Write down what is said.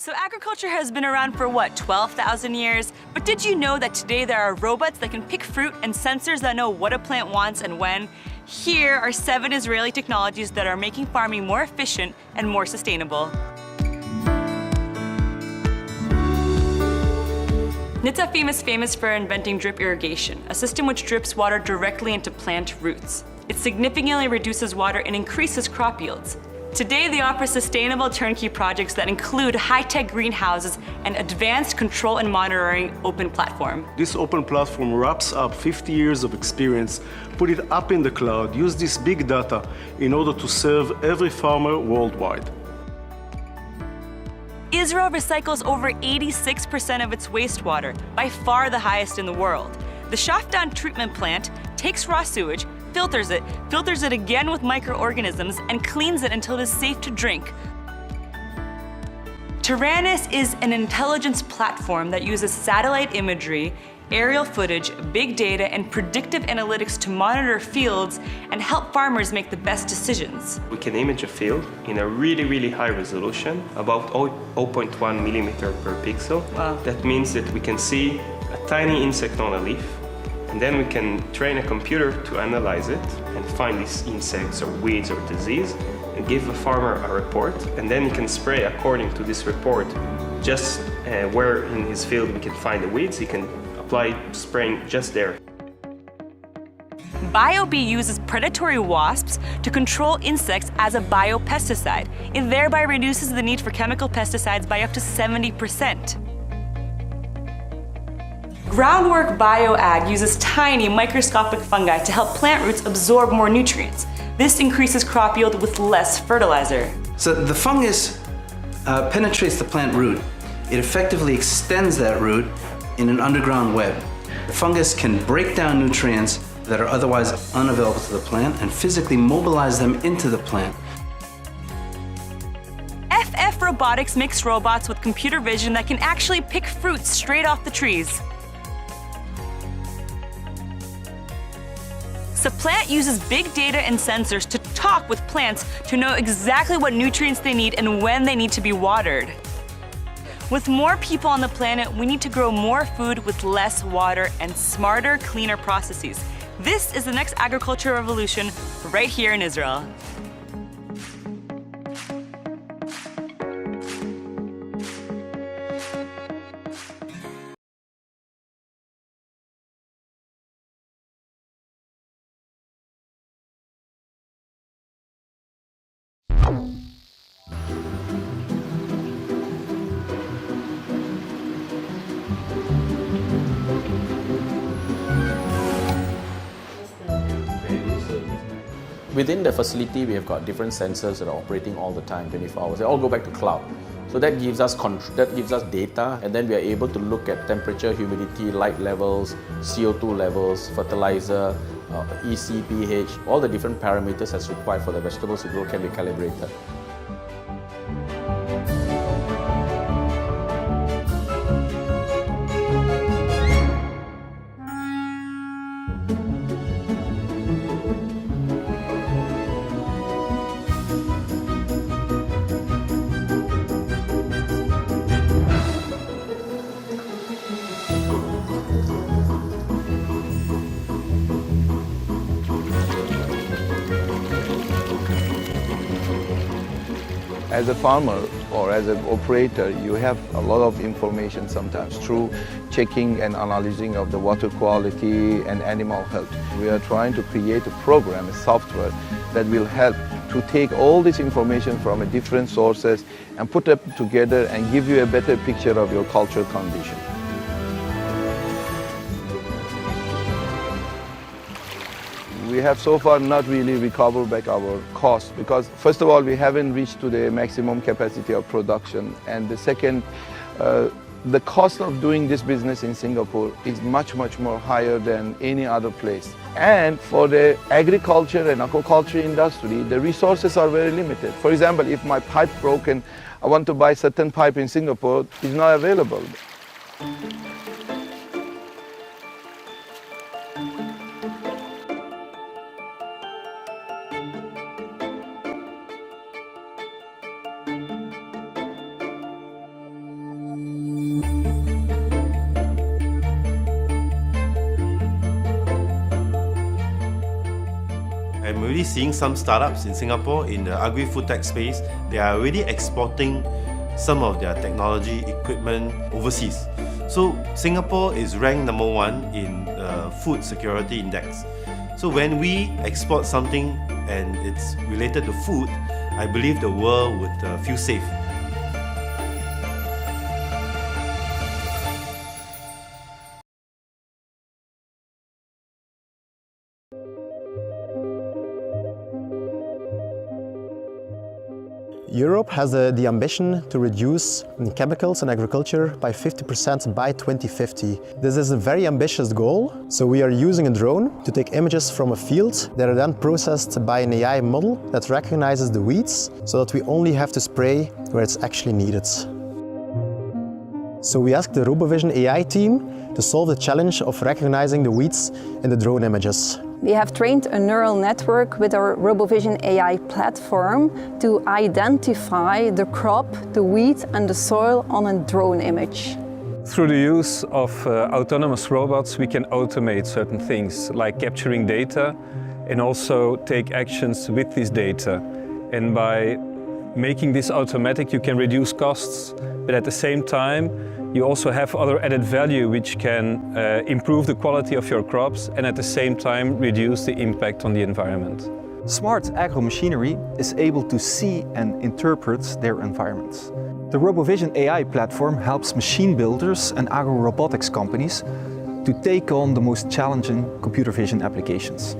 So agriculture has been around for what, 12,000 years? But did you know that today there are robots that can pick fruit and sensors that know what a plant wants and when? Here are 7 Israeli technologies that are making farming more efficient and more sustainable. Nitzavim is famous for inventing drip irrigation, a system which drips water directly into plant roots. It significantly reduces water and increases crop yields. Today, they offer sustainable turnkey projects that include high-tech greenhouses and advanced control and monitoring open platform. This open platform wraps up 50 years of experience, put it up in the cloud, use this big data in order to serve every farmer worldwide. Israel recycles over 86% of its wastewater, by far the highest in the world. The Shafdan treatment plant takes raw sewage, filters it again with microorganisms, and cleans it until it is safe to drink. Taranis is an intelligence platform that uses satellite imagery, aerial footage, big data, and predictive analytics to monitor fields and help farmers make the best decisions. We can image a field in a really high resolution, about 0.1 millimeter per pixel. Wow. That means that we can see a tiny insect on a leaf, and then we can train a computer to analyze it and find these insects or weeds or disease and give the farmer a report, and then he can spray according to this report. Just where in his field we can find the weeds, he can apply spraying just there. BioBee uses predatory wasps to control insects as a biopesticide. It thereby reduces the need for chemical pesticides by up to 70%. Groundwork BioAg uses tiny microscopic fungi to help plant roots absorb more nutrients. This increases crop yield with less fertilizer. So the fungus penetrates the plant root. It effectively extends that root in an underground web. The fungus can break down nutrients that are otherwise unavailable to the plant and physically mobilize them into the plant. FF Robotics makes robots with computer vision that can actually pick fruit straight off the trees. Supplant uses big data and sensors to talk with plants to know exactly what nutrients they need and when they need to be watered. With more people on the planet, we need to grow more food with less water and smarter, cleaner processes. This is the next agriculture revolution right here in Israel. Within the facility, we have got different sensors that are operating all the time, 24 hours. They all go back to cloud. So that gives us data, and then we are able to look at temperature, humidity, light levels, CO2 levels, fertilizer, EC, pH, all the different parameters as required for the vegetables to grow can be calibrated. As a farmer or as an operator, you have a lot of information sometimes through checking and analyzing of the water quality and animal health. We are trying to create a program, a software that will help to take all this information from different sources and put them together and give you a better picture of your cultural condition. We have so far not really recovered back our costs because first of all, we haven't reached to the maximum capacity of production, and the second, the cost of doing this business in Singapore is much more higher than any other place. And for the agriculture and aquaculture industry, the resources are very limited. For example, if my pipe broken, I want to buy certain pipe in Singapore, it's not available. I'm already seeing some startups in Singapore in the agri-food tech space. They are already exporting some of their technology equipment overseas. So Singapore is ranked #1 in food security index. So when we export something and it's related to food, I believe the world would feel safe. Europe has the ambition to reduce chemicals in agriculture by 50% by 2050. This is a very ambitious goal, so we are using a drone to take images from a field that are then processed by an AI model that recognizes the weeds, so that we only have to spray where it's actually needed. So we asked the RoboVision AI team to solve the challenge of recognizing the weeds in the drone images. We have trained a neural network with our RoboVision AI platform to identify the crop, the weed and the soil on a drone image. Through the use of autonomous robots, we can automate certain things like capturing data and also take actions with this data. And by making this automatic, you can reduce costs, but at the same time, you also have other added value which can improve the quality of your crops and at the same time reduce the impact on the environment. Smart agro-machinery is able to see and interpret their environments. The RoboVision AI platform helps machine builders and agro-robotics companies to take on the most challenging computer vision applications.